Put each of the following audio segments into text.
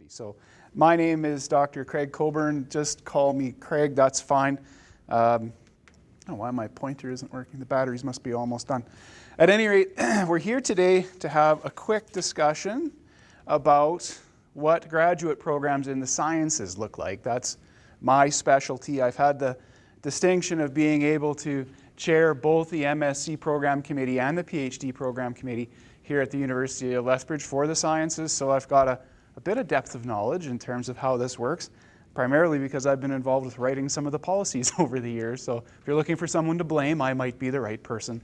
University. So my name is Dr. Craig Coburn. Just call me Craig, that's fine. I don't know why my pointer isn't working. The batteries must be almost done. At any rate, we're here today to have a quick discussion about what graduate programs in the sciences look like. That's my specialty. I've had the distinction of being able to chair both the MSc program committee and the PhD program committee here at the University of Lethbridge for the sciences, so I've got a bit of depth of knowledge in terms of how this works, primarily because I've been involved with writing some of the policies over the years. So if you're looking for someone to blame, I might be the right person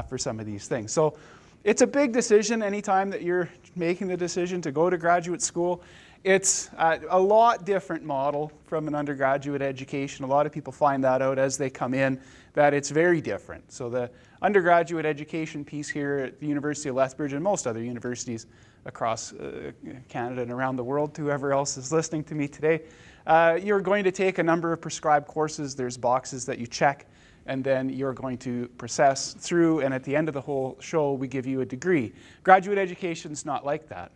for some of these things. So it's a big decision anytime that you're making the decision to go to graduate school. It's a lot different model from an undergraduate education. A lot of people find that out as they come in, that it's very different. So the undergraduate education piece here at the University of Lethbridge and most other universities across Canada and around the world, whoever else is listening to me today, you're going to take a number of prescribed courses. There's boxes that you check, and then you're going to process through, and at the end of the whole show, we give you a degree. Graduate education's not like that.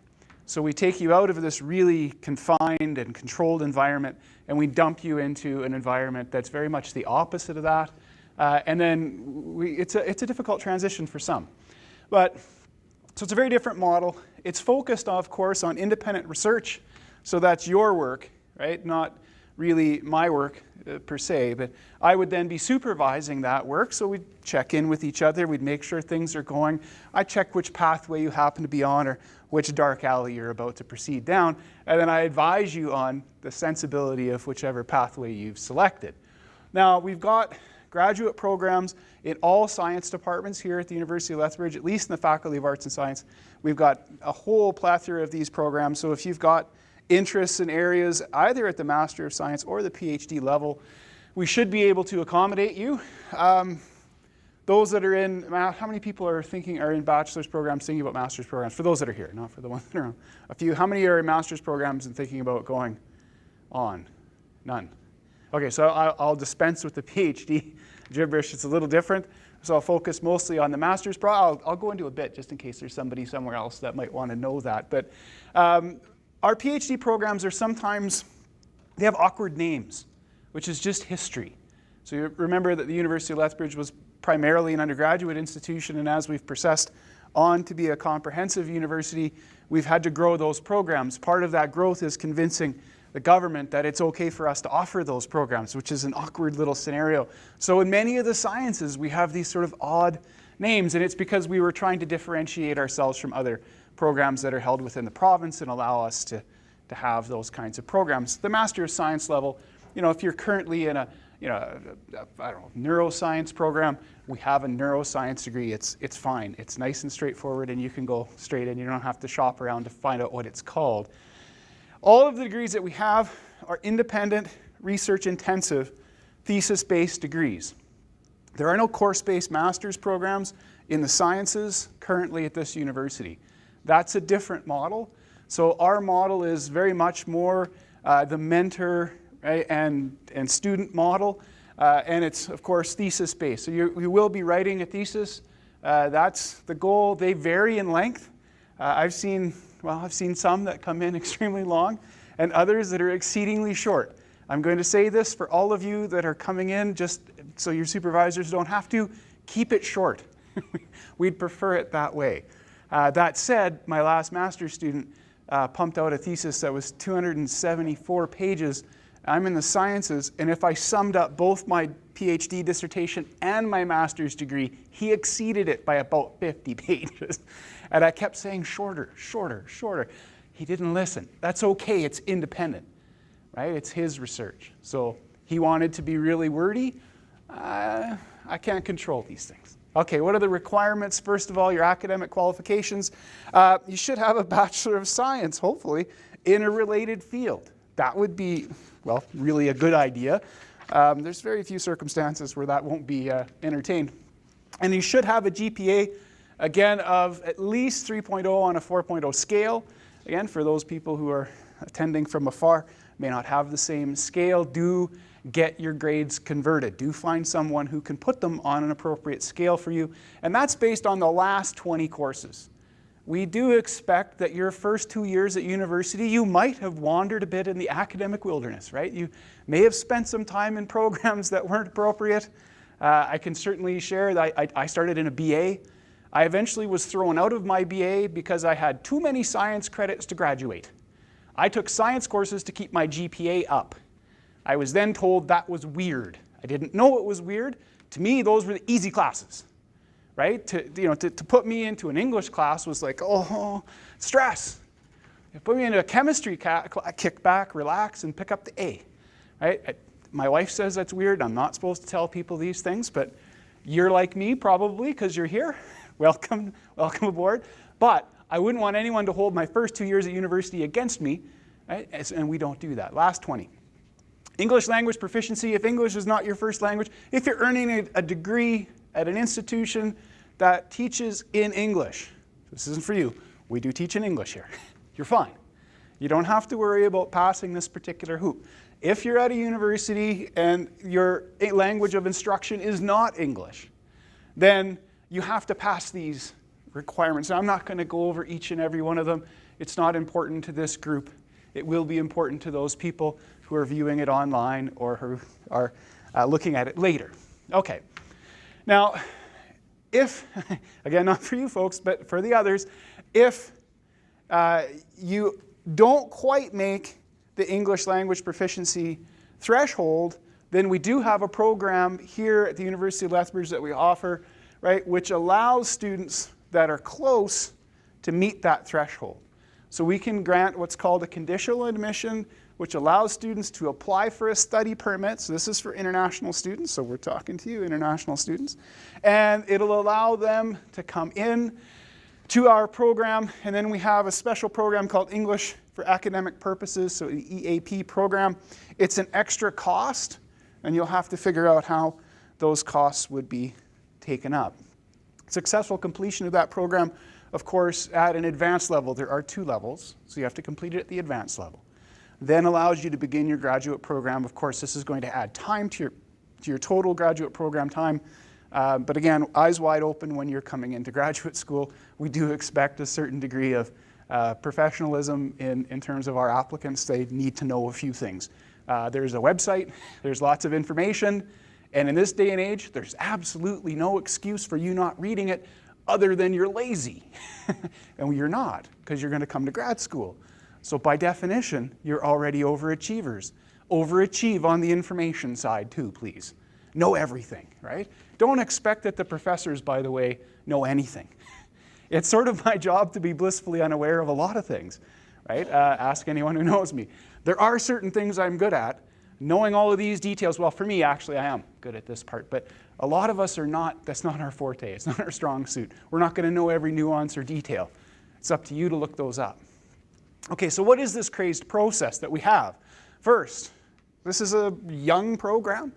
So we take you out of this really confined and controlled environment, and we dump you into an environment that's very much the opposite of that. And then it's a difficult transition for some. So it's a very different model. It's focused, of course, on independent research. So that's your work, right? Not really my work per se, but I would then be supervising that work. So we'd check in with each other. We'd make sure things are going. I check which pathway you happen to be on or which dark alley you're about to proceed down. And then I advise you on the sensibility of whichever pathway you've selected. Now, we've got graduate programs in all science departments here at the University of Lethbridge, at least in the Faculty of Arts and Science. We've got a whole plethora of these programs. So if you've got interests in areas either at the Master of Science or the PhD level, we should be able to accommodate you. Those that are in, how many people are in bachelor's programs thinking about master's programs? For those that are here, not for the ones that are on. A few. How many are in master's programs and thinking about going on? None. Okay, so I'll dispense with the PhD gibberish. It's a little different. So I'll focus mostly on the master's program. I'll go into a bit just in case there's somebody somewhere else that might want to know that. But our PhD programs are sometimes, they have awkward names, which is just history. So you remember that the University of Lethbridge was primarily an undergraduate institution, and as we've processed on to be a comprehensive university, we've had to grow those programs. Part of that growth is convincing the government that it's okay for us to offer those programs, which is an awkward little scenario. So in many of the sciences, we have these sort of odd names, and it's because we were trying to differentiate ourselves from other programs that are held within the province and allow us to have those kinds of programs. The Master of Science level, if you're currently in a neuroscience program, we have a neuroscience degree. It's fine. It's nice and straightforward, and you can go straight in. You don't have to shop around to find out what it's called. All of the degrees that we have are independent, research-intensive, thesis-based degrees. There are no course-based master's programs in the sciences currently at this university. That's a different model. So our model is very much more the mentor, right, and student model, and it's, of course, thesis-based. So you will be writing a thesis. That's the goal. They vary in length. I've seen some that come in extremely long and others that are exceedingly short. I'm going to say this for all of you that are coming in, just so your supervisors don't have to, keep it short. We'd prefer it that way. That said, my last master's student pumped out a thesis that was 274 pages. I'm in the sciences, and if I summed up both my PhD dissertation and my master's degree, he exceeded it by about 50 pages. And I kept saying shorter, shorter, shorter. He didn't listen. That's okay, it's independent, right? It's his research. So he wanted to be really wordy. I can't control these things. Okay, what are the requirements? First of all, your academic qualifications. You should have a Bachelor of Science, hopefully, in a related field. That would be, well, really a good idea. There's very few circumstances where that won't be entertained. And you should have a GPA, again, of at least 3.0 on a 4.0 scale. Again, for those people who are attending from afar, may not have the same scale, do get your grades converted. Do find someone who can put them on an appropriate scale for you. And that's based on the last 20 courses. we do expect that your first 2 years at university, you might have wandered a bit in the academic wilderness, right? You may have spent some time in programs that weren't appropriate. I can certainly share that I started in a BA. I eventually was thrown out of my BA because I had too many science credits to graduate. I took science courses to keep my GPA up. I was then told that was weird. I didn't know it was weird. To me, those were the easy classes. Right? To put me into an English class was like, oh, stress. You put me into a chemistry kick back, relax, and pick up the A. Right? My wife says that's weird. I'm not supposed to tell people these things, but you're like me probably because you're here. Welcome aboard. But I wouldn't want anyone to hold my first 2 years at university against me, right? And we don't do that. Last 20. English language proficiency. If English is not your first language, if you're earning a degree at an institution that teaches in English. This isn't for you. We do teach in English here. You're fine. You don't have to worry about passing this particular hoop. If you're at a university and your language of instruction is not English, then you have to pass these requirements. Now, I'm not going to go over each and every one of them. It's not important to this group. It will be important to those people who are viewing it online or who are looking at it later. Okay. Now, if, again, not for you folks, but for the others, if you don't quite make the English language proficiency threshold, then we do have a program here at the University of Lethbridge that we offer, right, which allows students that are close to meet that threshold. So we can grant what's called a conditional admission, which allows students to apply for a study permit. So this is for international students, so we're talking to you, international students. And it'll allow them to come in to our program, and then we have a special program called English for Academic Purposes, so the EAP program. It's an extra cost, and you'll have to figure out how those costs would be taken up. Successful completion of that program, of course, at an advanced level, there are 2 levels, so you have to complete it at the advanced level. Then allows you to begin your graduate program. Of course, this is going to add time to your total graduate program time. But again, eyes wide open when you're coming into graduate school. We do expect a certain degree of professionalism in terms of our applicants. They need to know a few things. There's a website, there's lots of information, and in this day and age, there's absolutely no excuse for you not reading it other than you're lazy. And you're not, because you're going to come to grad school. So by definition, you're already overachievers. Overachieve on the information side too, please. Know everything, right? Don't expect that the professors, by the way, know anything. It's sort of my job to be blissfully unaware of a lot of things, right? Ask anyone who knows me. There are certain things I'm good at. Knowing all of these details, well, for me, actually, I am good at this part, but a lot of us are not. That's not our forte. It's not our strong suit. We're not going to know every nuance or detail. It's up to you to look those up. Okay, so what is this crazed process that we have? First, this is a young program.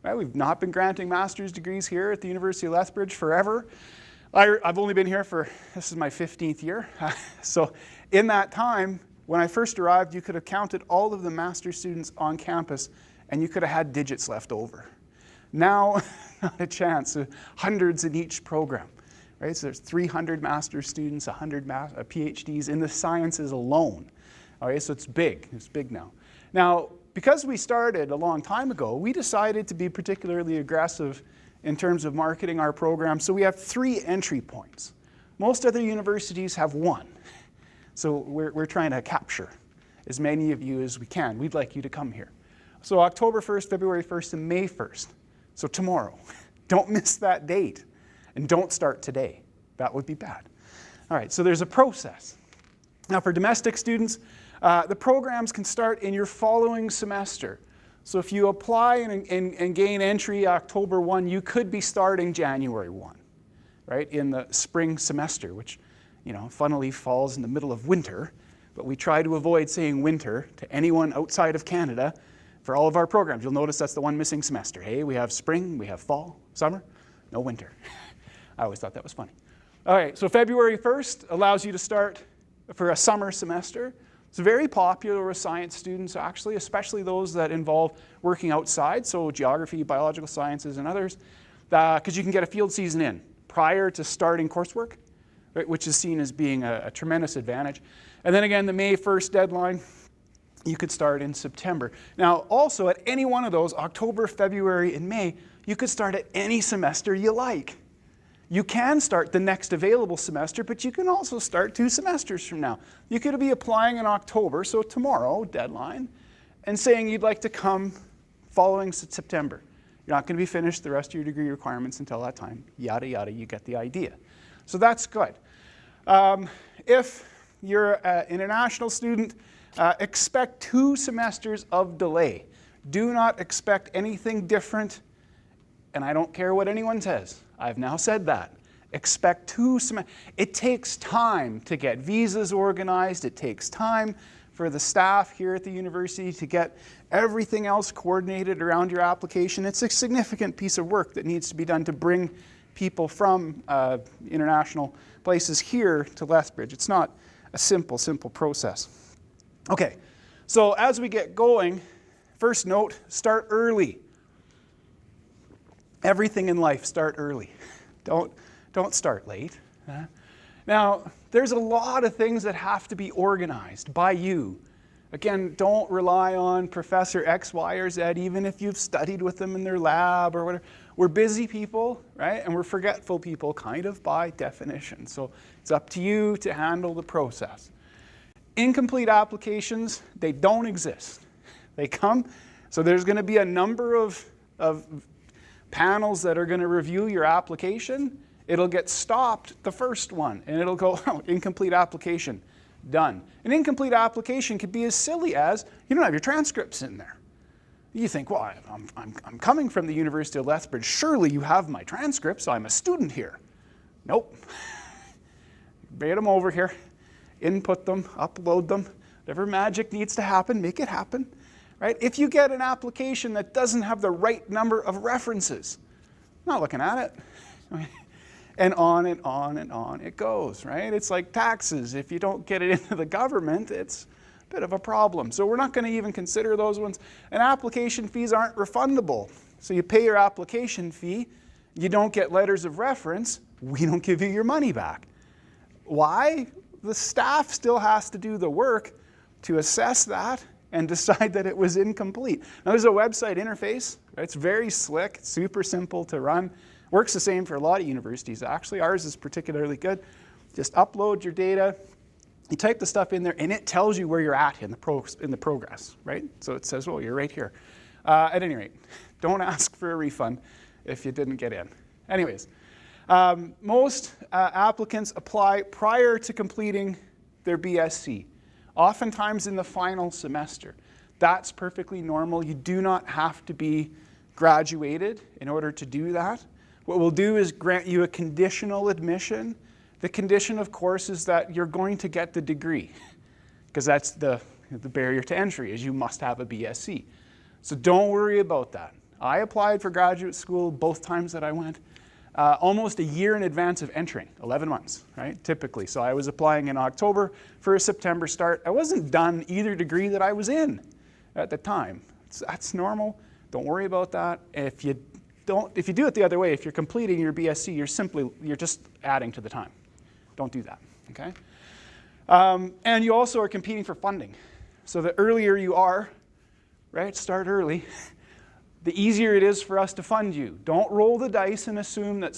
Right? We've not been granting master's degrees here at the University of Lethbridge forever. I've only been here this is my 15th year. So in that time, when I first arrived, you could have counted all of the master's students on campus, and you could have had digits left over. Now, not a chance, hundreds in each program. Right? So there's 300 master's students, 100 PhDs in the sciences alone. All right, so it's big now. Now, because we started a long time ago, we decided to be particularly aggressive in terms of marketing our program. So we have 3 entry points. Most other universities have 1. So we're trying to capture as many of you as we can. We'd like you to come here. So October 1st, February 1st, and May 1st. So tomorrow. Don't miss that date. And don't start today. That would be bad. All right, so there's a process. Now for domestic students, the programs can start in your following semester. So if you apply and gain entry October 1, you could be starting January 1, right, in the spring semester, which, funnily falls in the middle of winter. But we try to avoid saying winter to anyone outside of Canada for all of our programs. You'll notice that's the one missing semester. Hey, we have spring, we have fall, summer, no winter. I always thought that was funny. All right, so February 1st allows you to start for a summer semester. It's very popular with science students, actually, especially those that involve working outside, so geography, biological sciences, and others, because you can get a field season in prior to starting coursework. right, which is seen as being a tremendous advantage. And then again, the May 1st deadline, you could start in September. Now, also at any one of those, October, February, and May, you could start at any semester you like. You can start the next available semester, but you can also start 2 semesters from now. You could be applying in October, so tomorrow, deadline, and saying you'd like to come following September. You're not going to be finished the rest of your degree requirements until that time. Yada, yada, you get the idea. So that's good. If you're an international student, expect 2 semesters of delay. Do not expect anything different, and I don't care what anyone says. I've now said that. Expect 2 semesters. It takes time to get visas organized. It takes time for the staff here at the university to get everything else coordinated around your application. It's a significant piece of work that needs to be done to bring people from international places here to Lethbridge. It's not a simple process. Okay, so as we get going, first note, start early. Everything in life, start early. Don't start late. Now, there's a lot of things that have to be organized by you. Again, don't rely on Professor X, Y, or Z, even if you've studied with them in their lab or whatever. We're busy people, right? And we're forgetful people, kind of by definition. So it's up to you to handle the process. Incomplete applications, they don't exist. They come, so there's going to be a number of panels that are going to review your application. It'll get stopped, the first one, and it'll go, oh, incomplete application, done. An incomplete application could be as silly as, you don't have your transcripts in there. You think, well, I'm coming from the University of Lethbridge. Surely you have my transcripts. I'm a student here. Nope. Get them over here. Input them, upload them, whatever magic needs to happen, make it happen, right? If you get an application that doesn't have the right number of references, I'm not looking at it. And on and on and on it goes, right? It's like taxes. If you don't get it into the government, it's a bit of a problem. So we're not going to even consider those ones. And application fees aren't refundable. So you pay your application fee, you don't get letters of reference, we don't give you your money back. Why? The staff still has to do the work to assess that and decide that it was incomplete. Now there's a website interface. It's very slick, super simple to run. Works the same for a lot of universities. Actually, ours is particularly good. Just upload your data, you type the stuff in there, and it tells you where you're at in the progress, right? So it says, well, you're right here. At any rate, don't ask for a refund if you didn't get in. Anyways. Most applicants apply prior to completing their BSc, oftentimes in the final semester. That's perfectly normal. You do not have to be graduated in order to do that. What we'll do is grant you a conditional admission. The condition, of course, is that you're going to get the degree, because that's the barrier to entry, is you must have a BSc. So don't worry about that. I applied for graduate school both times that I went. Almost a year in advance of entering, 11 months, right, typically. So I was applying in October for a September start. I wasn't done either degree that I was in at the time. That's normal. Don't worry about that. If you do it the other way, if you're completing your BSc, you're just adding to the time. Don't do that, okay? And you also are competing for funding. So the earlier you are, right, start early, the easier it is for us to fund you. Don't roll the dice and assume that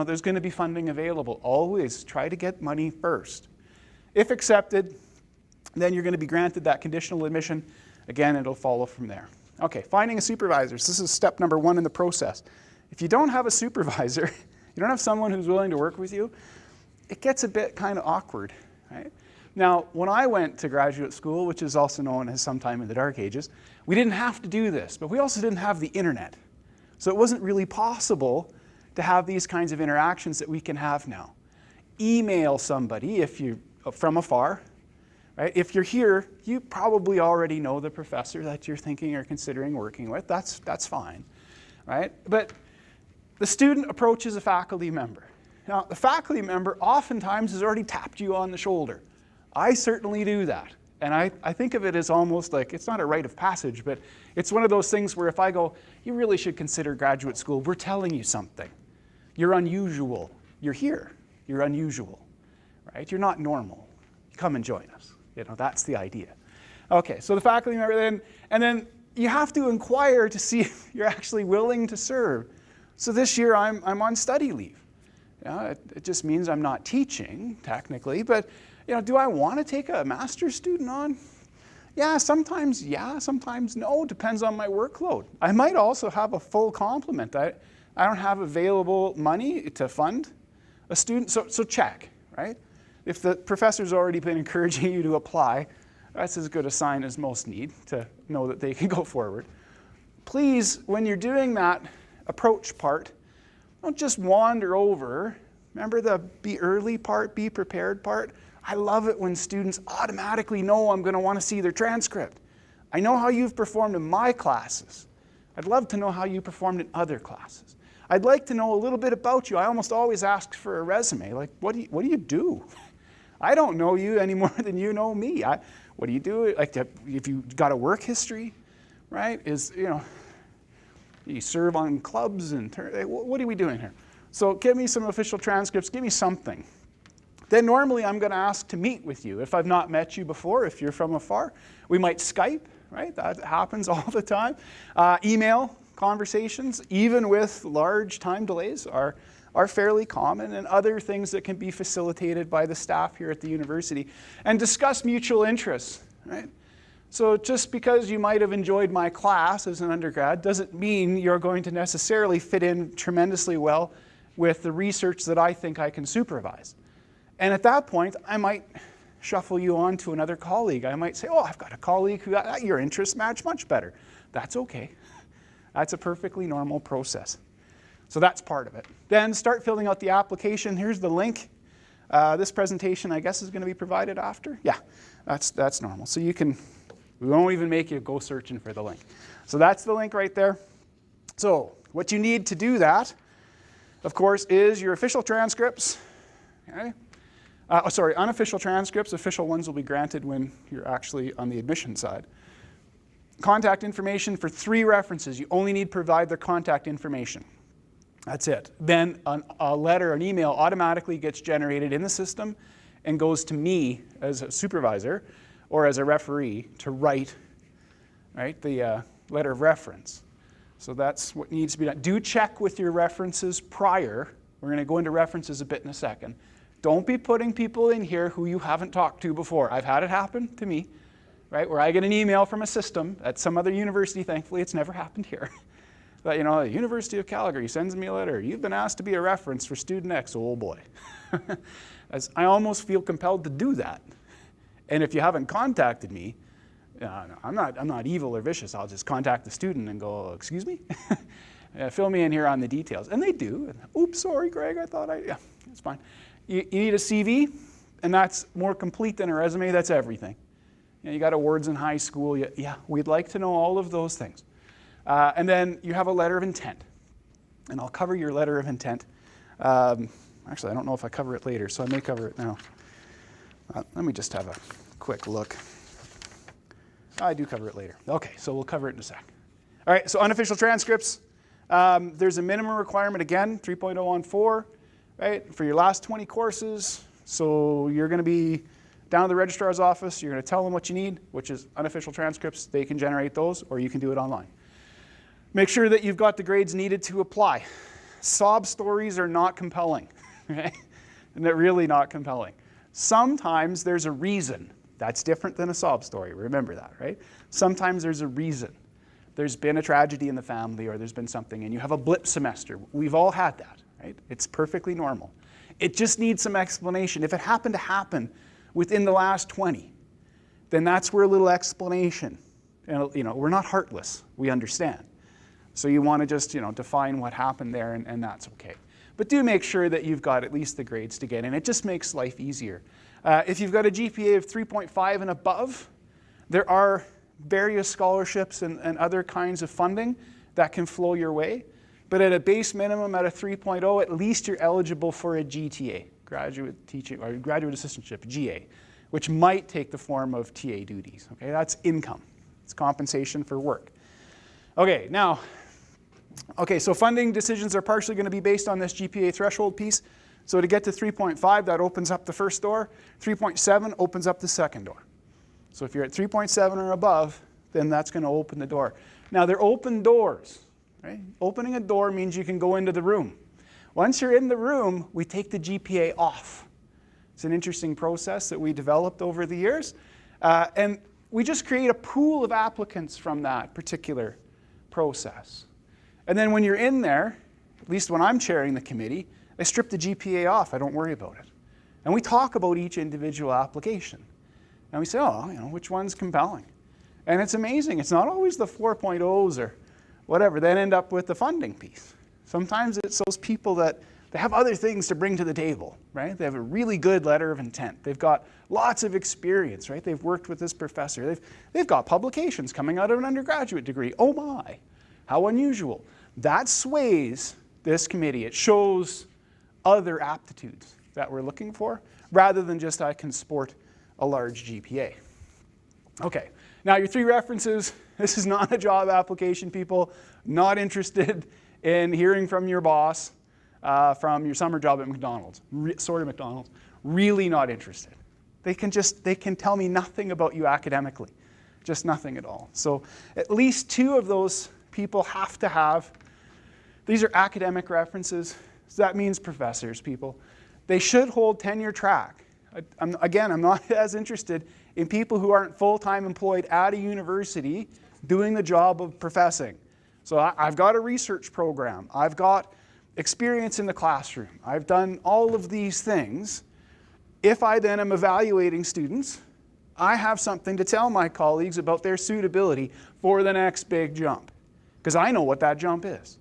there's going to be funding available. Always try to get money first. If accepted, then you're going to be granted that conditional admission. Again, it'll follow from there. Okay, finding a supervisor. So this is step number 1 in the process. If you don't have a supervisor, you don't have someone who's willing to work with you, it gets a bit kind of awkward, right? Now, when I went to graduate school, which is also known as sometime in the dark ages, we didn't have to do this, but we also didn't have the internet. So it wasn't really possible to have these kinds of interactions that we can have now. Email somebody if you're from afar, right? If you're here, you probably already know the professor that you're thinking or considering working with. That's fine, right? But the student approaches a faculty member. Now, the faculty member oftentimes has already tapped you on the shoulder. I certainly do that. And I think of it as almost like, it's not a rite of passage, but it's one of those things where if I go, you really should consider graduate school, we're telling you something. You're unusual. You're here. You're unusual. right? You're not normal. Come and join us. That's the idea. Okay, so the faculty member then, and then you have to inquire to see if you're actually willing to serve. So this year I'm on study leave. It just means I'm not teaching, technically, but do I want to take a master's student on? Yeah, sometimes no, depends on my workload. I might also have a full complement. I don't have available money to fund a student, so check, right? If the professor's already been encouraging you to apply, that's as good a sign as most need to know that they can go forward. Please, when you're doing that approach part, don't just wander over. Remember the be early part, be prepared part? I love it when students automatically know I'm going to want to see their transcript. I know how you've performed in my classes. I'd love to know how you performed in other classes. I'd like to know a little bit about you. I almost always ask for a resume. Like, what do you do? I don't know you any more than you know me. What do you do? Like, if you got a work history, right? You serve on clubs and what are we doing here? So give me some official transcripts. Give me something. Then normally I'm going to ask to meet with you. If I've not met you before, if you're from afar, we might Skype, right? That happens all the time. Email conversations, even with large time delays, are fairly common, and other things that can be facilitated by the staff here at the university. And discuss mutual interests, right? So just because you might have enjoyed my class as an undergrad doesn't mean you're going to necessarily fit in tremendously well with the research that I think I can supervise. And at that point, I might shuffle you on to another colleague. I might say, oh, I've got a colleague who got your interests match much better. That's okay. That's a perfectly normal process. So that's part of it. Then start filling out the application. Here's the link. This presentation, I guess, is going to be provided after. Yeah, that's normal. So we won't even make you go searching for the link. So that's the link right there. So what you need to do that, of course, is your official transcripts. Okay? Unofficial transcripts. Official ones will be granted when you're actually on the admission side. Contact information for 3 references. You only need to provide their contact information. That's it. Then a letter, an email automatically gets generated in the system and goes to me as a supervisor or as a referee to write, right, the letter of reference. So that's what needs to be done. Do check with your references prior. We're going to go into references a bit in a second. Don't be putting people in here who you haven't talked to before. I've had it happen to me, right, where I get an email from a system at some other university. Thankfully, it's never happened here. But, the University of Calgary sends me a letter. You've been asked to be a reference for student X. Oh, boy. As I almost feel compelled to do that. And if you haven't contacted me, I'm not evil or vicious. I'll just contact the student and go, excuse me? Fill me in here on the details. And they do. Oops, sorry, Greg. Yeah, it's fine. You need a CV, and that's more complete than a resume. That's everything. You got awards in high school. Yeah, we'd like to know all of those things. And then you have a letter of intent. And I'll cover your letter of intent. Actually, I don't know if I cover it later, so I may cover it now. Let me just have a quick look. I do cover it later. Okay, so we'll cover it in a sec. All right, so unofficial transcripts. There's a minimum requirement, again, 3.014, right, for your last 20 courses. So you're going to be down to the registrar's office. You're going to tell them what you need, which is unofficial transcripts. They can generate those, or you can do it online. Make sure that you've got the grades needed to apply. Sob stories are not compelling, right? And they're really not compelling. Sometimes there's a reason. That's different than a sob story. Remember that, right? Sometimes there's a reason. There's been a tragedy in the family, or there's been something, and you have a blip semester. We've all had that, right? It's perfectly normal. It just needs some explanation. If it happened to happen within the last 20, then that's where a little explanation. And, we're not heartless. We understand. So you want to just, define what happened there, and that's okay. But do make sure that you've got at least the grades to get in. It just makes life easier. If you've got a GPA of 3.5 and above, there are various scholarships and other kinds of funding that can flow your way. But at a base minimum at a 3.0, at least you're eligible for a GTA, graduate teaching or graduate assistantship, GA, which might take the form of TA duties. Okay, that's income. It's compensation for work. Okay, now, so funding decisions are partially going to be based on this GPA threshold piece. So to get to 3.5, that opens up the first door. 3.7 opens up the second door. So if you're at 3.7 or above, then that's going to open the door. Now they're open doors, right? Opening a door means you can go into the room. Once you're in the room, we take the GPA off. It's an interesting process that we developed over the years. And we just create a pool of applicants from that particular process. And then when you're in there, at least when I'm chairing the committee, I strip the GPA off. I don't worry about it. And we talk about each individual application. And we say, oh, which one's compelling? And it's amazing. It's not always the 4.0s or whatever that end up with the funding piece. Sometimes it's those people that they have other things to bring to the table, right? They have a really good letter of intent. They've got lots of experience, right? They've worked with this professor. They've got publications coming out of an undergraduate degree. Oh my, how unusual. That sways this committee. It shows other aptitudes that we're looking for, rather than just I can sport a large GPA. Okay, now your 3 references. This is not a job application, people. Not interested in hearing from your boss from your summer job at McDonald's. McDonald's. Really not interested. They can tell me nothing about you academically. Just nothing at all. So at least 2 of those people have to have. These are academic references. So that means professors, people. They should hold tenure track. I'm not as interested in people who aren't full-time employed at a university doing the job of professing. So I've got a research program. I've got experience in the classroom. I've done all of these things. If I then am evaluating students, I have something to tell my colleagues about their suitability for the next big jump, because I know what that jump is.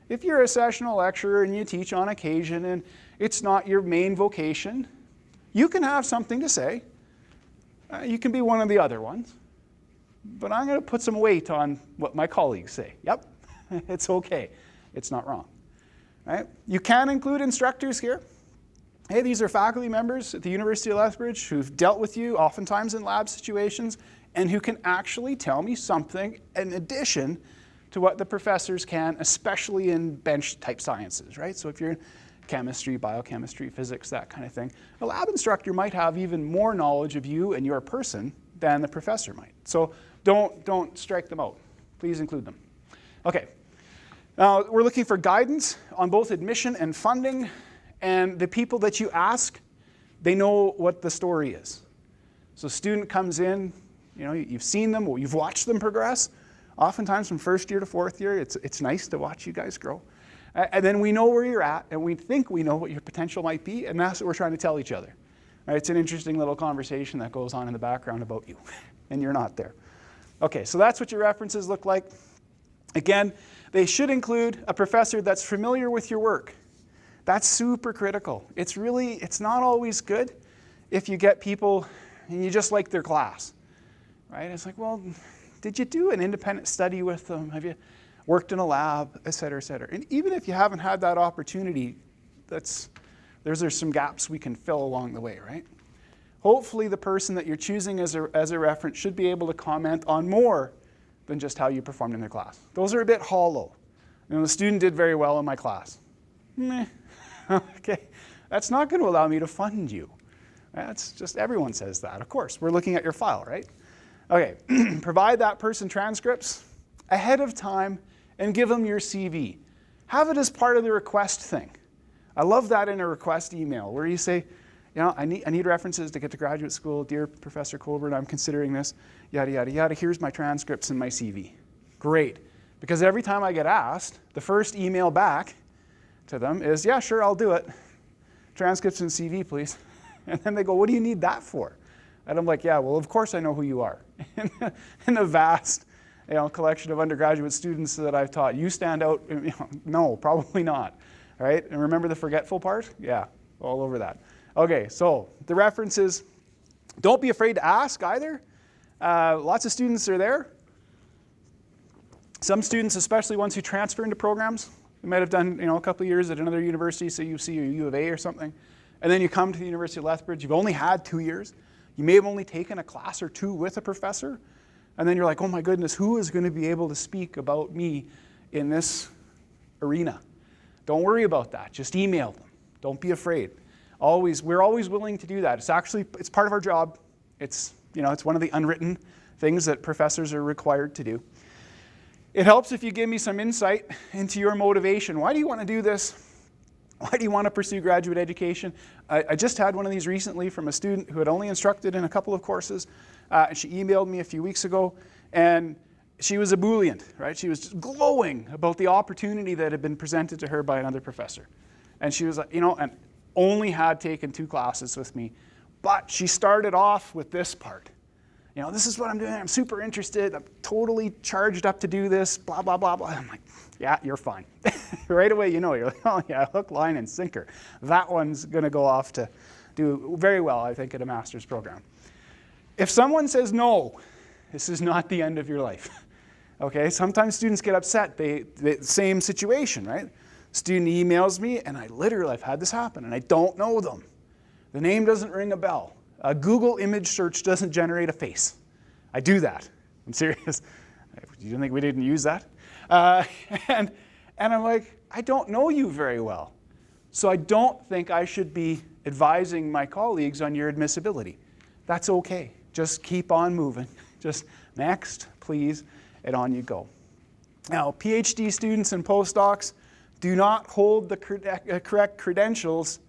If you're a sessional lecturer and you teach on occasion and it's not your main vocation, you can have something to say. You can be one of the other ones. But I'm going to put some weight on what my colleagues say. Yep, it's okay. It's not wrong. Right? You can include instructors here. Hey, these are faculty members at the University of Lethbridge who've dealt with you oftentimes in lab situations and who can actually tell me something in addition to what the professors can, especially in bench type sciences, right? So if you're in chemistry, biochemistry, physics, that kind of thing, a lab instructor might have even more knowledge of you and your person than the professor might. So don't strike them out. Please include them. Okay. Now, we're looking for guidance on both admission and funding, and the people that you ask, they know what the story is. So student comes in, you've seen them, or you've watched them progress. Oftentimes from first year to 4th year, it's nice to watch you guys grow. And then we know where you're at, and we think we know what your potential might be, and that's what we're trying to tell each other. Right? It's an interesting little conversation that goes on in the background about you, and you're not there. Okay, so that's what your references look like. Again, they should include a professor that's familiar with your work. That's super critical. It's not always good if you get people and you just like their class, right? It's like, well, did you do an independent study with them? Have you worked in a lab, et cetera, et cetera? And even if you haven't had that opportunity, there's some gaps we can fill along the way, right? Hopefully the person that you're choosing as a reference should be able to comment on more than just how you performed in their class. Those are a bit hollow. The student did very well in my class. Meh. Okay, that's not going to allow me to fund you. That's just, everyone says that. Of course, we're looking at your file, right? Okay, provide that person transcripts ahead of time and give them your CV. Have it as part of the request thing. I love that in a request email where you say, I need references to get to graduate school. Dear Professor Coburn, I'm considering this, yada, yada, yada. Here's my transcripts and my CV. Great. Because every time I get asked, the first email back to them is, yeah, sure, I'll do it. Transcripts and CV, please. And then they go, what do you need that for? And I'm like, yeah, well, of course I know who you are. In the vast collection of undergraduate students that I've taught, you stand out. No, probably not. All right, and remember the forgetful part? Yeah, all over that. Okay, so the references, don't be afraid to ask either. Lots of students are there. Some students, especially ones who transfer into programs, you might have done a couple of years at another university, say UC or U of A or something, and then you come to the University of Lethbridge, you've only had 2 years. You may have only taken a class or 2 with a professor, and then you're like, oh my goodness, who is going to be able to speak about me in this arena? Don't worry about that. Just email them. Don't be afraid. We're always willing to do that. It's part of our job. It's one of the unwritten things that professors are required to do. It helps if you give me some insight into your motivation. Why do you want to do this? Why do you want to pursue graduate education? I just had one of these recently from a student who had only instructed in a couple of courses. And she emailed me a few weeks ago, and she was ebullient, right? She was just glowing about the opportunity that had been presented to her by another professor. And she was like, and only had taken 2 classes with me, but she started off with this part. This is what I'm doing. I'm super interested. I'm totally charged up to do this, blah, blah, blah, blah. I'm like, yeah, you're fine. Right away, you're like, oh yeah, hook, line, and sinker. That one's going to go off to do very well, I think, at a master's program. If someone says no, this is not the end of your life. Okay, sometimes students get upset. Same situation, right? Student emails me, and I've had this happen, and I don't know them. The name doesn't ring a bell. A Google image search doesn't generate a face. I do that. I'm serious. You don't think we didn't use that? And I'm like, I don't know you very well. So I don't think I should be advising my colleagues on your admissibility. That's okay. Just keep on moving. Just next, please, and on you go. Now, PhD students and postdocs do not hold the correct credentials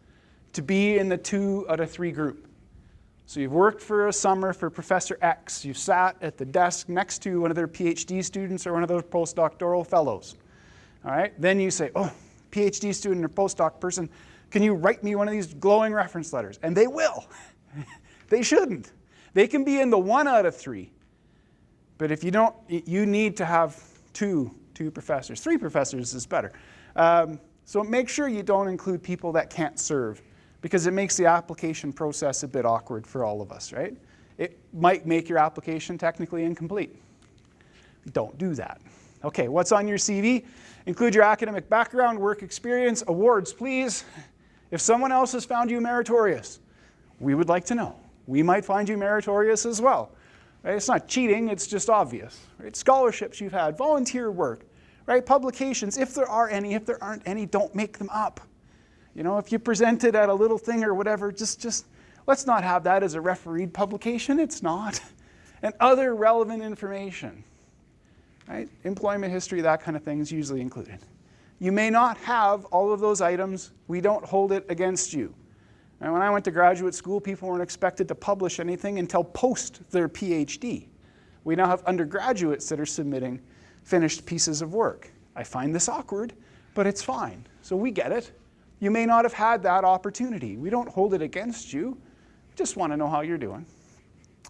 to be in the 2 out of 3 group. So you've worked for a summer for Professor X. You've sat at the desk next to one of their PhD students or one of those postdoctoral fellows. All right? Then you say, oh, PhD student or postdoc person, can you write me one of these glowing reference letters? And they will. They shouldn't. They can be in the 1 out of 3. But if you don't, you need to have two professors. 3 professors is better. So make sure you don't include people that can't serve, because it makes the application process a bit awkward for all of us, right? It might make your application technically incomplete. Don't do that. Okay, what's on your CV? Include your academic background, work experience, awards, please. If someone else has found you meritorious, we would like to know. We might find you meritorious as well. Right? It's not cheating, it's just obvious. Right? Scholarships you've had, volunteer work, right? Publications, if there are any. If there aren't any, don't make them up. If you presented at a little thing or whatever, just let's not have that as a refereed publication. It's not. And other relevant information, right? Employment history, that kind of thing is usually included. You may not have all of those items. We don't hold it against you. And when I went to graduate school, people weren't expected to publish anything until post their PhD. We now have undergraduates that are submitting finished pieces of work. I find this awkward, but it's fine. So we get it. You may not have had that opportunity. We don't hold it against you. We just want to know how you're doing.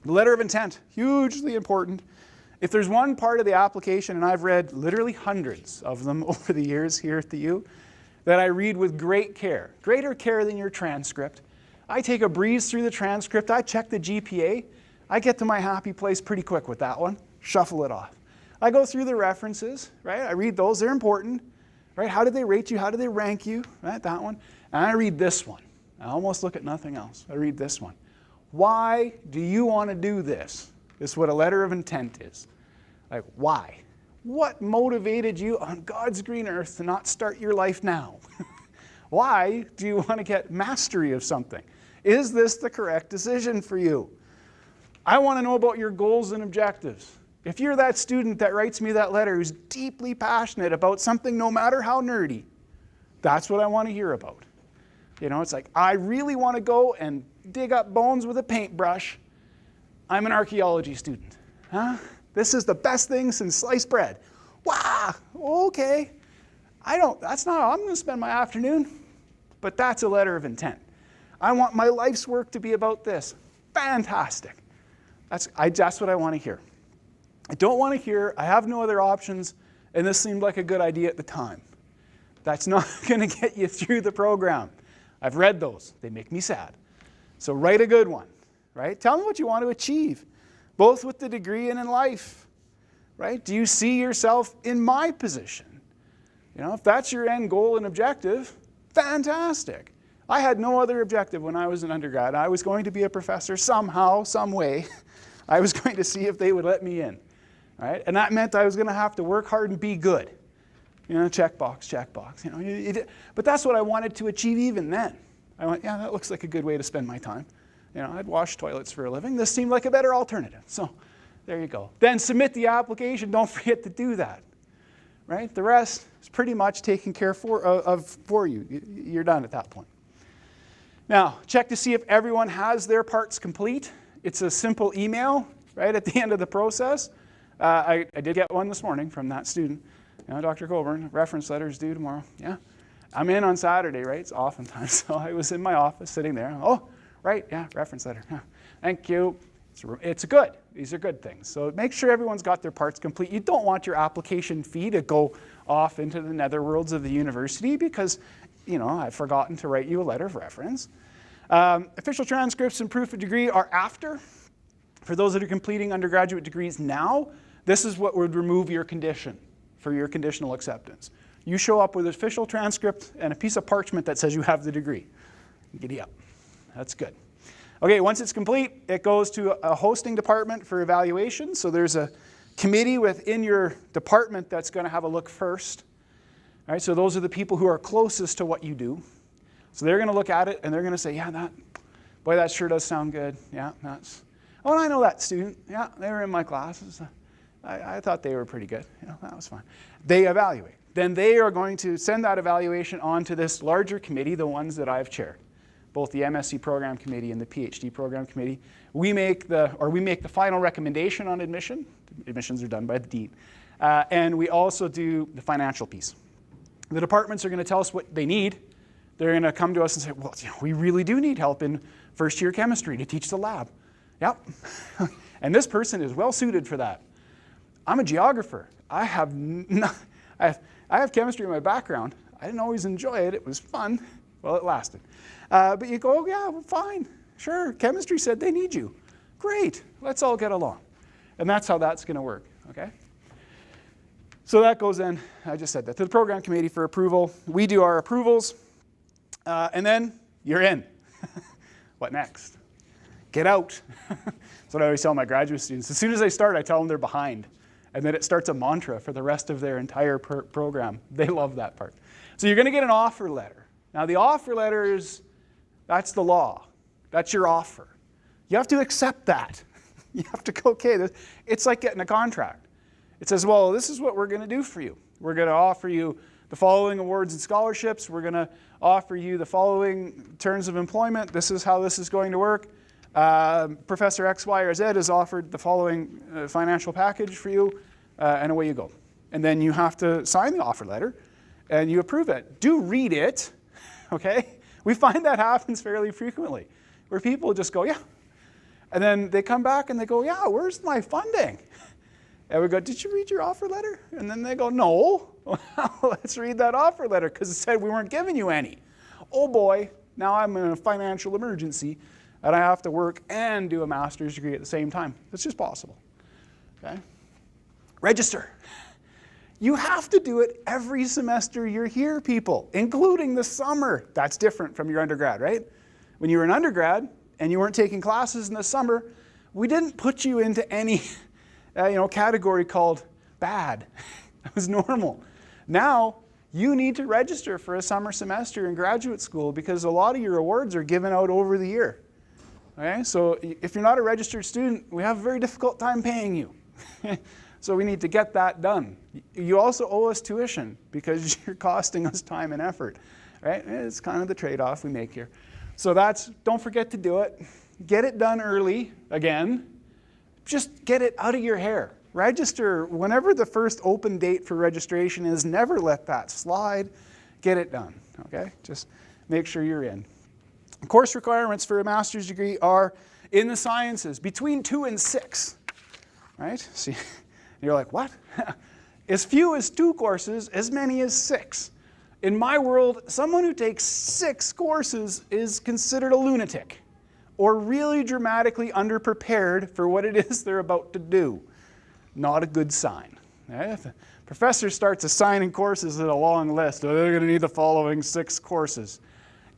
The letter of intent, hugely important. If there's one part of the application, and I've read literally hundreds of them over the years here at the U, that I read with great care, greater care than your transcript. I take a breeze through the transcript. I check the GPA. I get to my happy place pretty quick with that one. Shuffle it off. I go through the references, right? I read those. They're important. Right? How did they rate you? How did they rank you? Right? That one. And I read this one. I almost look at nothing else. I read this one. Why do you want to do this? This is what a letter of intent is. Like, why? What motivated you on God's green earth to not start your life now? Why do you want to get mastery of something? Is this the correct decision for you? I want to know about your goals and objectives. If you're that student that writes me that letter who's deeply passionate about something no matter how nerdy, that's what I want to hear about. It's like, I really want to go and dig up bones with a paintbrush. I'm an archaeology student. Huh? This is the best thing since sliced bread. Wow, okay. That's not how I'm going to spend my afternoon, but that's a letter of intent. I want my life's work to be about this. Fantastic. That's what I want to hear. I don't want to hear, I have no other options, and this seemed like a good idea at the time. That's not going to get you through the program. I've read those. They make me sad. So write a good one, right? Tell me what you want to achieve, both with the degree and in life, right? Do you see yourself in my position? If that's your end goal and objective, fantastic. I had no other objective when I was an undergrad. I was going to be a professor somehow, some way. I was going to see if they would let me in. Right? And that meant I was going to have to work hard and be good. checkbox, checkbox. But that's what I wanted to achieve even then. I went, yeah, that looks like a good way to spend my time. I'd wash toilets for a living. This seemed like a better alternative. So there you go. Then submit the application. Don't forget to do that. Right? The rest is pretty much taken care for you. You're done at that point. Now, check to see if everyone has their parts complete. It's a simple email right at the end of the process. I did get one this morning from that student. Dr. Coburn, reference letter is due tomorrow. Yeah. I'm in on Saturday, right? It's oftentimes. So I was in my office sitting there. Oh, right, yeah, reference letter. Yeah. Thank you. It's good. These are good things. So make sure everyone's got their parts complete. You don't want your application fee to go off into the netherworlds of the university because, I've forgotten to write you a letter of reference. Official transcripts and proof of degree are after. For those that are completing undergraduate degrees now, this is what would remove your condition for your conditional acceptance. You show up with an official transcript and a piece of parchment that says you have the degree. Giddy up. That's good. Okay, once it's complete, it goes to a hosting department for evaluation. So there's a committee within your department that's going to have a look first. All right, so those are the people who are closest to what you do. So they're going to look at it and they're going to say, yeah, that sure does sound good. Yeah, oh, and I know that student. Yeah, they were in my classes. I thought they were pretty good. That was fine. They evaluate. Then they are going to send that evaluation on to this larger committee, the ones that I've chaired, both the MST program committee and the PhD program committee. We make the final recommendation on admission. Admissions are done by the dean. And we also do the financial piece. The departments are going to tell us what they need. They're going to come to us and say, well, we really do need help in first year chemistry to teach the lab. Yep. And this person is well suited for that. I'm a geographer. I have chemistry in my background. I didn't always enjoy it. It was fun. Well, it lasted. But you go, yeah, well, fine. Sure, chemistry said they need you. Great, let's all get along. And that's how that's going to work, okay? So that goes in, I just said that, to the program committee for approval. We do our approvals, and then you're in. What next? Get out. That's what I always tell my graduate students. As soon as they start, I tell them they're behind. And then it starts a mantra for the rest of their entire program. They love that part. So you're going to get an offer letter. Now the offer letter that's the law. That's your offer. You have to accept that. You have to go, okay, it's like getting a contract. It says, well, this is what we're going to do for you. We're going to offer you the following awards and scholarships. We're going to offer you the following terms of employment. This is how this is going to work. Professor X, Y, or Z has offered the following financial package for you, and away you go. And then you have to sign the offer letter, and you approve it. Do read it, okay? We find that happens fairly frequently, where people just go, yeah. And then they come back and they go, yeah, where's my funding? And we go, did you read your offer letter? And then they go, no. Well, let's read that offer letter, because it said we weren't giving you any. Oh boy, now I'm in a financial emergency, and I have to work and do a master's degree at the same time. It's just possible. Okay? Register. You have to do it every semester you're here, people, including the summer. That's different from your undergrad, right? When you were an undergrad and you weren't taking classes in the summer, we didn't put you into any category called bad. It was normal. Now, you need to register for a summer semester in graduate school because a lot of your awards are given out over the year. Okay? So if you're not a registered student, we have a very difficult time paying you. So we need to get that done. You also owe us tuition because you're costing us time and effort. Right? It's kind of the trade-off we make here. So don't forget to do it. Get it done early, again. Just get it out of your hair. Register whenever the first open date for registration is. Never let that slide. Get it done, okay? Just make sure you're in. Course requirements for a master's degree are in the sciences, between 2 and 6, right? See, you're like, what? As few as 2 courses, as many as 6. In my world, someone who takes 6 courses is considered a lunatic or really dramatically underprepared for what it is they're about to do. Not a good sign. If a professor starts assigning courses at a long list, they're going to need the following 6 courses.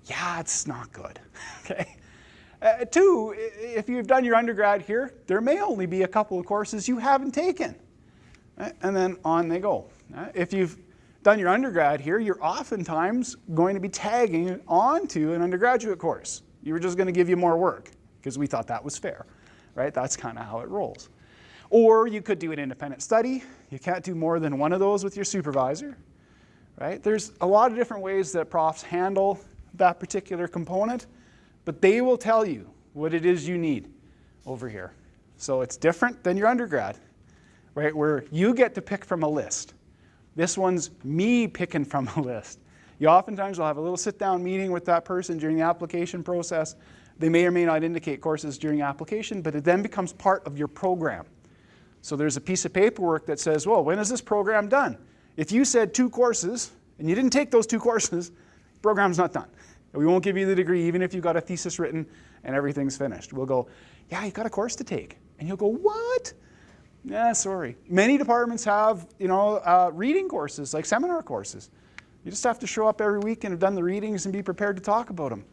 Yeah, it's not good. Okay. 2, if you've done your undergrad here, there may only be a couple of courses you haven't taken. And then on they go. If you've done your undergrad here, you're oftentimes going to be tagging onto an undergraduate course. You were just going to give you more work because we thought that was fair, right? That's kind of how it rolls. Or you could do an independent study. You can't do more than one of those with your supervisor, right? There's a lot of different ways that profs handle that particular component, but they will tell you what it is you need over here. So it's different than your undergrad, right? Where you get to pick from a list. This one's me picking from a list. You oftentimes will have a little sit-down meeting with that person during the application process. They may or may not indicate courses during application, but it then becomes part of your program. So there's a piece of paperwork that says, well, when is this program done? If you said 2 courses and you didn't take those 2 courses, the program's not done. We won't give you the degree even if you got a thesis written and everything's finished. We'll go, yeah, you got a course to take. And you'll go, what? Yeah, sorry. Many departments have, reading courses, like seminar courses. You just have to show up every week and have done the readings and be prepared to talk about them.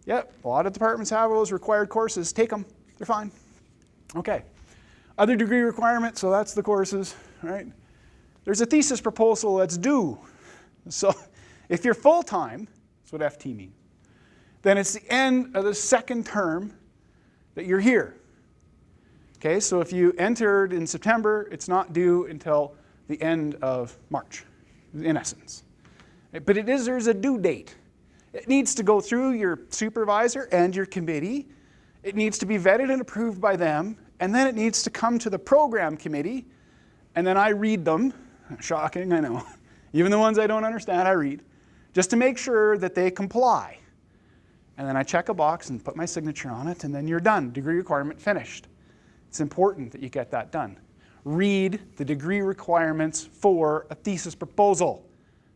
Yep, a lot of departments have those required courses. Take them. They're fine. Okay. Other degree requirements, so that's the courses, right? There's a thesis proposal that's due. So if you're full-time, that's what FT means, then it's the end of the second term that you're here. Okay, so if you entered in September, it's not due until the end of March, in essence. But there's a due date. It needs to go through your supervisor and your committee. It needs to be vetted and approved by them. And then it needs to come to the program committee. And then I read them. Shocking, I know. Even the ones I don't understand, I read. Just to make sure that they comply. And then I check a box and put my signature on it. And then you're done. Degree requirement finished. It's important that you get that done. Read the degree requirements for a thesis proposal.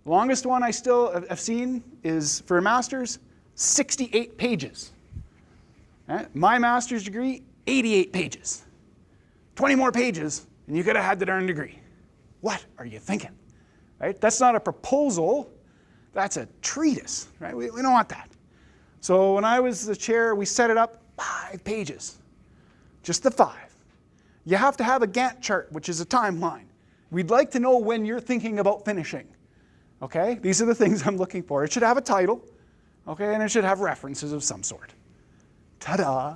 The longest one I still have seen is, for a master's, 68 pages. My master's degree, 88 pages. 20 more pages, and you could have had the darn degree. What are you thinking? Right? That's not a proposal. That's a treatise. Right? We don't want that. So when I was the chair, we set it up 5 pages. Just the 5. You have to have a Gantt chart, which is a timeline. We'd like to know when you're thinking about finishing. Okay? These are the things I'm looking for. It should have a title, okay, and it should have references of some sort. Ta-da!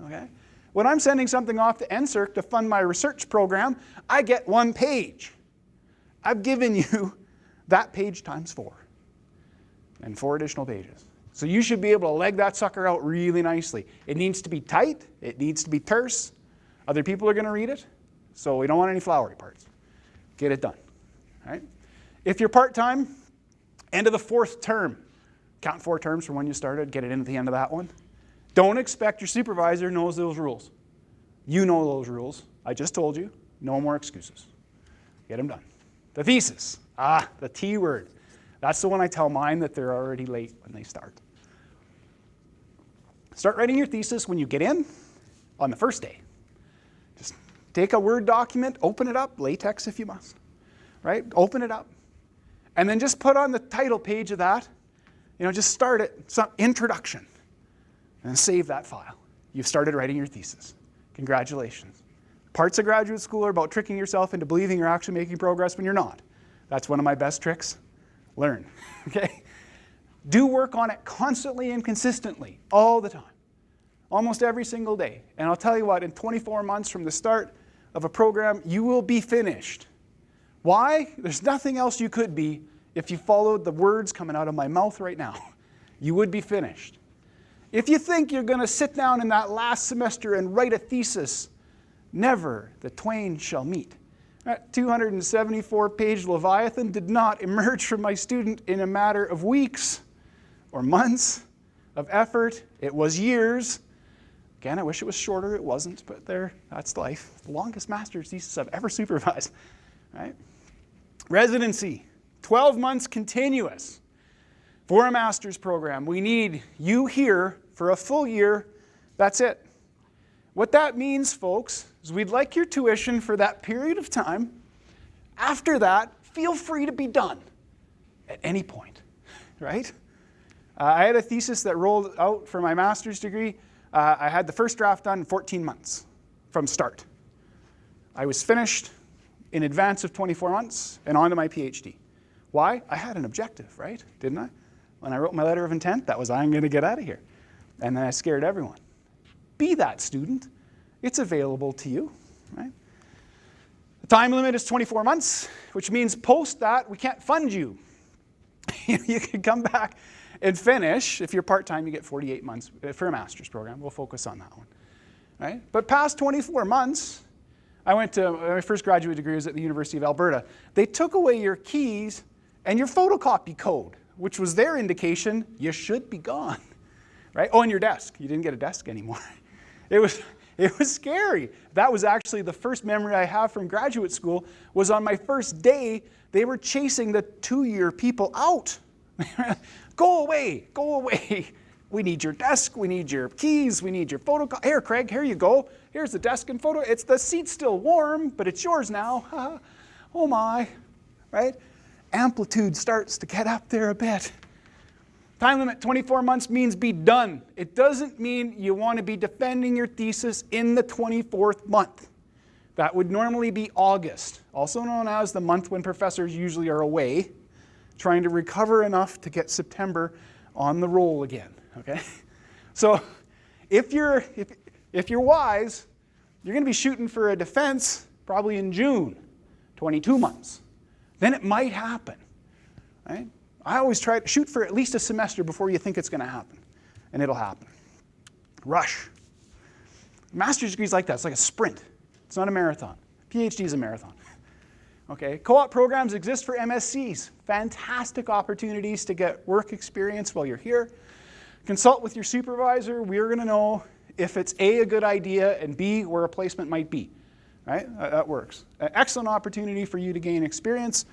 Okay? When I'm sending something off to NSERC to fund my research program, I get 1 page. I've given you that page times 4 and 4 additional pages. So you should be able to leg that sucker out really nicely. It needs to be tight. It needs to be terse. Other people are going to read it, so we don't want any flowery parts. Get it done. All right? If you're part-time, end of the 4th term. Count 4 terms from when you started. Get it in at the end of that one. Don't expect your supervisor knows those rules. You know those rules. I just told you. No more excuses. Get them done. The thesis. The T word. That's the one I tell mine that they're already late when they start. Start writing your thesis when you get in on the first day. Just take a Word document, open it up, latex if you must. Right? Open it up. And then just put on the title page of that, just start it, some introduction. And save that file. You've started writing your thesis. Congratulations. Parts of graduate school are about tricking yourself into believing you're actually making progress when you're not. That's one of my best tricks. Learn. Okay? Do work on it constantly and consistently, all the time. Almost every single day. And I'll tell you what, in 24 months from the start of a program, you will be finished. Why? There's nothing else you could be if you followed the words coming out of my mouth right now. You would be finished. If you think you're going to sit down in that last semester and write a thesis, never the twain shall meet. That 274-page Leviathan did not emerge from my student in a matter of weeks or months of effort. It was years. Again, I wish it was shorter. It wasn't, but that's life. The longest master's thesis I've ever supervised. Right? Residency, 12 months continuous. For a master's program, we need you here for a full year. That's it. What that means, folks, is we'd like your tuition for that period of time. After that, feel free to be done at any point, right? I had a thesis that rolled out for my master's degree. I had the first draft done in 14 months from start. I was finished in advance of 24 months and on to my PhD. Why? I had an objective, right? Didn't I? When I wrote my letter of intent, that was I'm going to get out of here. And then I scared everyone. Be that student. It's available to you, right? The time limit is 24 months, which means post that, we can't fund you. You can come back and finish. If you're part-time, you get 48 months for a master's program. We'll focus on that one, right? But past 24 months, I went to, my first graduate degree was at the University of Alberta. They took away your keys and your photocopy code, which was their indication you should be gone, right? Oh, and your desk. You didn't get a desk anymore. It was scary. That was actually the first memory I have from graduate school was on my first day, they were chasing the 2-year people out. Go away, go away. We need your desk, we need your keys, we need your photocopy. Here, Craig, here you go. Here's the desk and photo. It's the seat's still warm, but it's yours now. Oh my, right? Amplitude starts to get up there a bit. Time limit, 24 months means be done. It doesn't mean you want to be defending your thesis in the 24th month. That would normally be August, also known as the month when professors usually are away, trying to recover enough to get September on the roll again, okay? So if you're wise, you're going to be shooting for a defense probably in June, 22 months. Then it might happen, right? I always try to shoot for at least a semester before you think it's going to happen, and it'll happen. Rush. Master's degree is like that. It's like a sprint. It's not a marathon. PhD is a marathon. Okay, co-op programs exist for MSCs. Fantastic opportunities to get work experience while you're here. Consult with your supervisor. We're going to know if it's A, a good idea, and B, where a placement might be. Right? That works. An excellent opportunity for you to gain experience.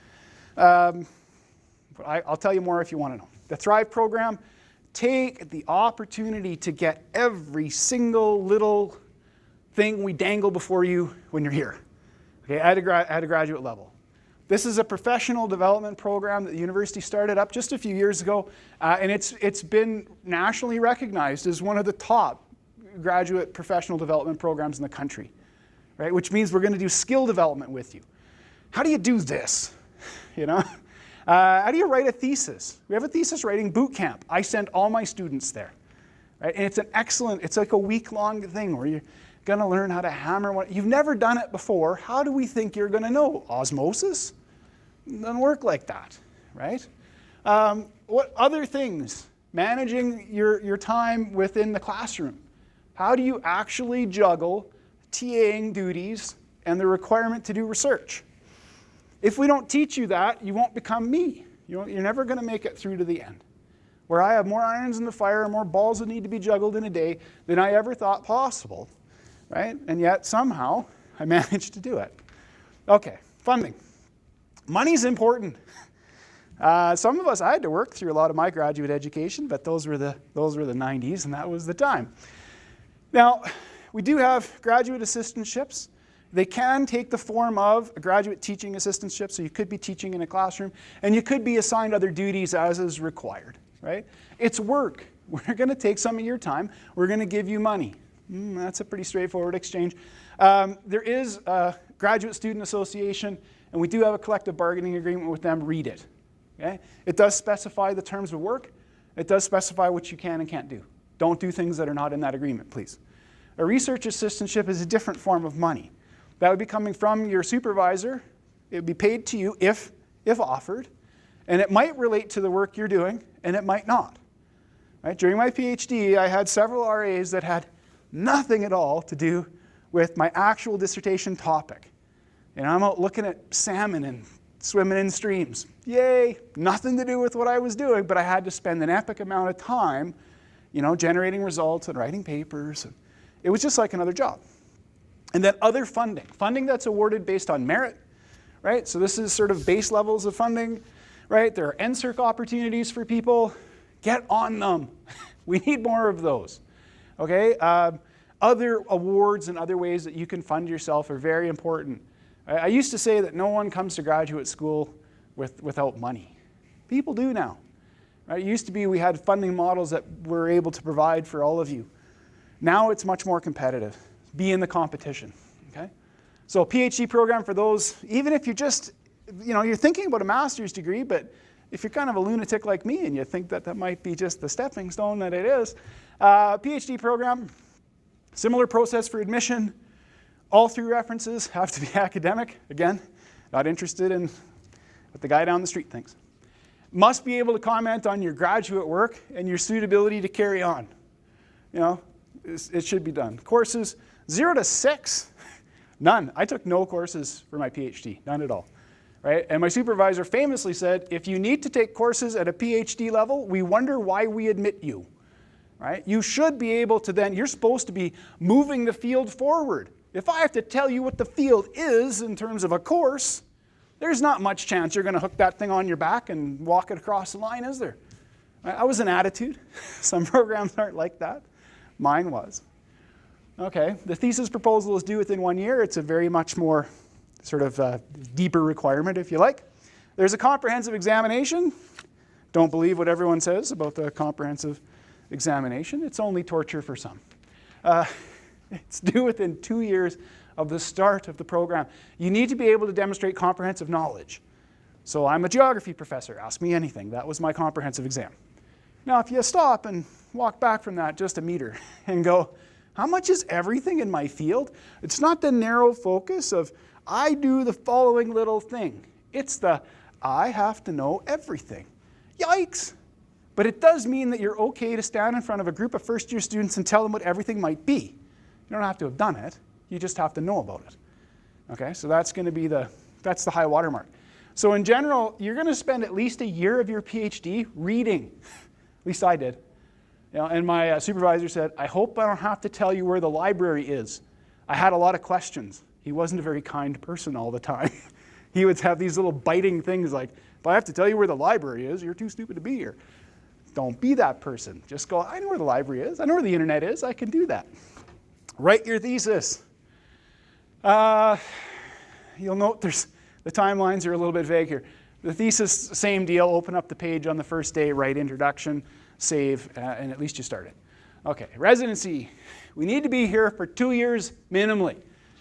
I'll tell you more if you want to know. The Thrive program, take the opportunity to get every single little thing we dangle before you when you're here, okay, at a graduate level. This is a professional development program that the university started up just a few years ago, and it's been nationally recognized as one of the top graduate professional development programs in the country, right? Which means we're going to do skill development with you. How do you do this? You know? How do you write a thesis? We have a thesis writing boot camp. I send all my students there, right? And it's an excellent, it's like a week-long thing where you're going to learn how to hammer what you've never done it before. How do we think you're going to know? Osmosis? It doesn't work like that, right? What other things? Managing your time within the classroom. How do you actually juggle TAing duties and the requirement to do research? If we don't teach you that, you won't become me. You're never going to make it through to the end, where I have more irons in the fire and more balls that need to be juggled in a day than I ever thought possible, right? And yet somehow I managed to do it. Okay, funding. Money's important. Some of us, I had to work through a lot of my graduate education, but those were the 90s, and that was the time. Now, we do have graduate assistantships. They can take the form of a graduate teaching assistantship, so you could be teaching in a classroom, and you could be assigned other duties as is required, right? It's work. We're going to take some of your time. We're going to give you money. That's a pretty straightforward exchange. There is a Graduate Student Association, and we do have a collective bargaining agreement with them. Read it. Okay? It does specify the terms of work. It does specify what you can and can't do. Don't do things that are not in that agreement, please. A research assistantship is a different form of money. That would be coming from your supervisor. It would be paid to you if offered. And it might relate to the work you're doing, and it might not. Right? During my PhD, I had several RAs that had nothing at all to do with my actual dissertation topic. And I'm out looking at salmon and swimming in streams. Yay! Nothing to do with what I was doing, but I had to spend an epic amount of time, generating results and writing papers. And it was just like another job. And then other funding. Funding that's awarded based on merit, right? So this is sort of base levels of funding, right? There are NSERC opportunities for people. Get on them. We need more of those, okay? Other awards and other ways that you can fund yourself are very important. I used to say that no one comes to graduate school without money. People do now. Right? It used to be we had funding models that were able to provide for all of you. Now it's much more competitive. Be in the competition. Okay? So PhD program for those, even if you're just you're thinking about a master's degree, but if you're kind of a lunatic like me and you think that that might be just the stepping stone that it is, PhD program, similar process for admission. All 3 references have to be academic. Again, not interested in what the guy down the street thinks. Must be able to comment on your graduate work and your suitability to carry on. It should be done. Courses 0 to 6, none. I took no courses for my PhD, none at all. Right? And my supervisor famously said, if you need to take courses at a PhD level, we wonder why we admit you. Right? You should be able to then, you're supposed to be moving the field forward. If I have to tell you what the field is in terms of a course, there's not much chance you're going to hook that thing on your back and walk it across the line, is there? I was an attitude. Some programs aren't like that. Mine was. Okay, the thesis proposal is due within 1 year. It's a very much more sort of deeper requirement, if you like. There's a comprehensive examination. Don't believe what everyone says about the comprehensive examination. It's only torture for some. It's due within 2 years of the start of the program. You need to be able to demonstrate comprehensive knowledge. So I'm a geography professor. Ask me anything. That was my comprehensive exam. Now, if you stop and walk back from that just a meter and go, how much is everything in my field? It's not the narrow focus of, I do the following little thing. It's the, I have to know everything. Yikes! But it does mean that you're okay to stand in front of a group of first-year students and tell them what everything might be. You don't have to have done it. You just have to know about it. Okay, so that's going to be that's the high water mark. So in general, you're going to spend at least a year of your PhD reading. At least I did. And my supervisor said, I hope I don't have to tell you where the library is. I had a lot of questions. He wasn't a very kind person all the time. He would have these little biting things like, if I have to tell you where the library is, you're too stupid to be here. Don't be that person. Just go, I know where the library is. I know where the internet is. I can do that. Write your thesis. You'll note the timelines are a little bit vague here. The thesis, same deal. Open up the page on the first day, write introduction, save, and at least you started. Okay, residency. We need to be here for 2 years minimally.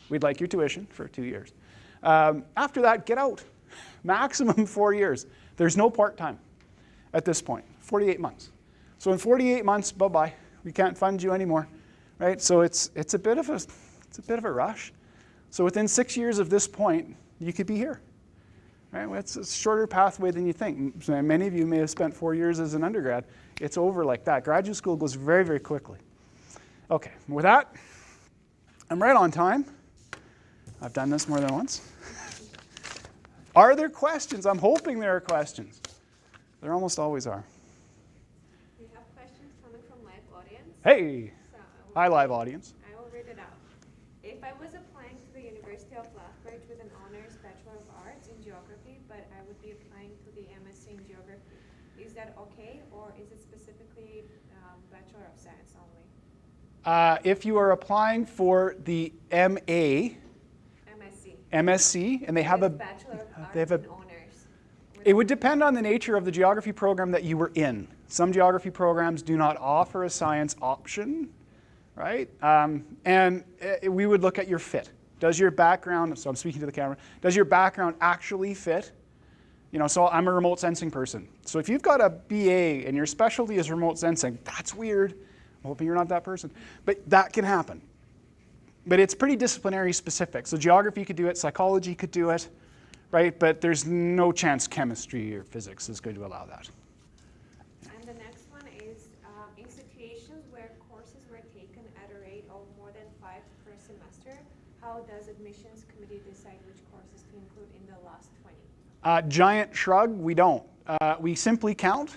We'd like your tuition for 2 years. After that, get out. Maximum 4 years. There's no part-time at this point. 48 months. So in 48 months, bye-bye. We can't fund you anymore. Right? So it's a bit of a rush. So within 6 years of this point, you could be here. Right? Well, it's a shorter pathway than you think. So many of you may have spent 4 years as an undergrad. It's over like that. Graduate school goes very, very quickly. Okay, with that, I'm right on time. I've done this more than once. Are there questions? I'm hoping there are questions. There almost always are. We have questions coming from live audience. Hey! Hi, live audience. I will read it out. If I was applying to the University of Lethbridge with an honors Bachelor of Arts in Geography, but I would be applying to the MSc in Geography, is that okay, or is it specifically Bachelor of Science only? If you are applying for the MSc, and they have a Bachelor of Arts and honors. It would depend on the nature of the geography program that you were in. Some geography programs do not offer a science option, right? And we would look at your fit. Does your background, so I'm speaking to the camera, does your background actually fit? So I'm a remote sensing person. So if you've got a BA and your specialty is remote sensing, that's weird. I'm hoping you're not that person. But that can happen. But it's pretty disciplinary specific. So geography could do it, psychology could do it, right? But there's no chance chemistry or physics is going to allow that. And the next one is in situations where courses were taken at a rate of more than 5 per semester, how does admissions committee decide which courses to include in the last 20? Giant shrug, we don't. We simply count,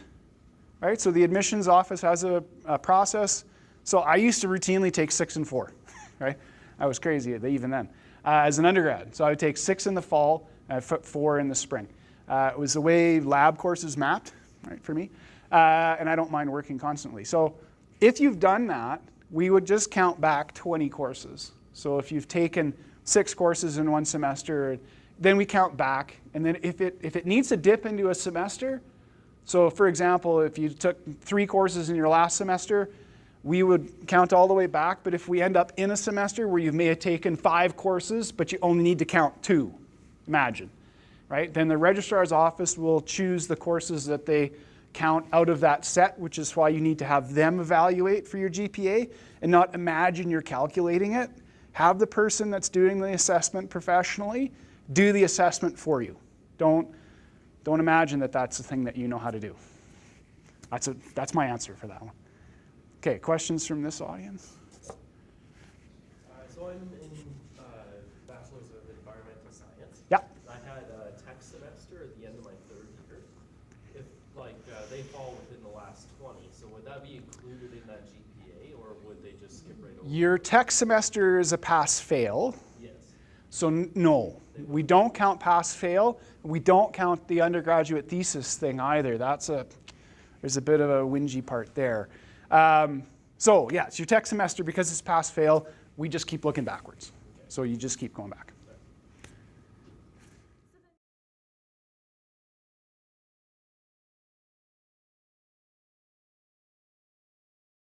right? So the admissions office has a process. So I used to routinely take 6 and 4, right? I was crazy even then, as an undergrad. So I would take 6 in the fall, 4 in the spring. It was the way lab courses mapped, right, for me. And I don't mind working constantly. So if you've done that, we would just count back 20 courses. So if you've taken 6 courses in one semester, then we count back. And then if it needs to dip into a semester, so for example, if you took 3 courses in your last semester, we would count all the way back. But if we end up in a semester where you may have taken 5 courses, but you only need to count 2, imagine. right? Then the registrar's office will choose the courses that they count out of that set, which is why you need to have them evaluate for your GPA and not imagine you're calculating it. Have the person that's doing the assessment professionally do the assessment for you. Don't imagine that that's the thing that you know how to do. That's my answer for that one. Okay, questions from this audience? So I'm in Bachelor's of Environmental Science. Yeah. I had a tech semester at the end of my third year. If they fall within the last 20, so would that be included in that GPA, or would they just skip right over? Your tech semester is a pass-fail. Yes. So no, we don't count pass-fail. We don't count the undergraduate thesis thing either. There's a bit of a whingy part there. So yeah, it's your tech semester. Because it's pass-fail, we just keep looking backwards. Okay. So you just keep going back.